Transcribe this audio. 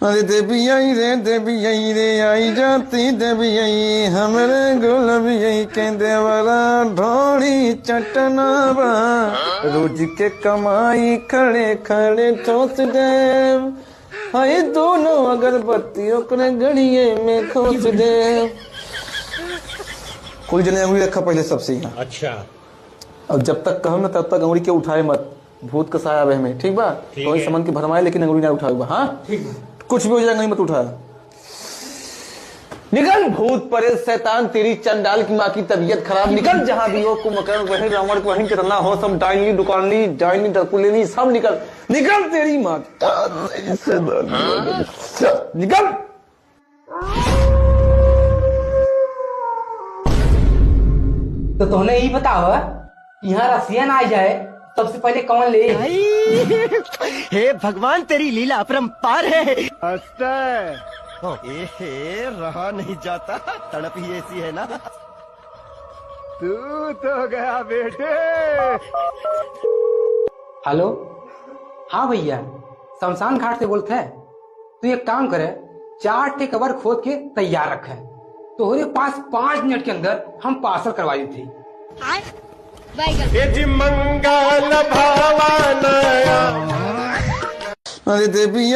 अरे देवी आई रे आई जाती देवी आई हमरे गुलाबी आई कहते वाला ढोली चटनावा रोज के कमाई खड़े खड़े ठोस दे हाय दोनों अगरबत्तियों को गड़िए में खोस दे। कोई जने अंगुली रखा पहले सबसे यहाँ। अच्छा। अब जब तक कहूँ ना तब तक अंगुली के उठाए मत, भूत का साया बह में। ठीक बा? तो समन की भरमाए लेकिन अंगुली ना उठाए। हाँ ठीक, कुछ भी हो जाएगा नहीं मत उठाया। निकल भूत परे शैतान तेरी चंडाल की माँ की तबीयत खराब। निकल जहां भी हो, कुंभकर्ण वहीं रावण को वहीं कितना हो, सब डाइनी दुकानी डाइनी डरपुलेनी सब निकल निकल तेरी माँ निकल। तो तुमने ही बताओ यहाँ रसियन आ जाए सबसे पहले कौन ले? हे भगवान तेरी लीला अपरंपार है। रहा नहीं जाता, तड़प ही ऐसी है ना। तू तो गया बेटे। हेलो, हाँ भैया शमशान घाट से बोलते है। तू एक काम करे, 4 ठे कबर खोद के तैयार रखे, तोहरे पास 5 मिनट के अंदर हम पार्सल करवा दी थी। मंगल भवन। अरे देवी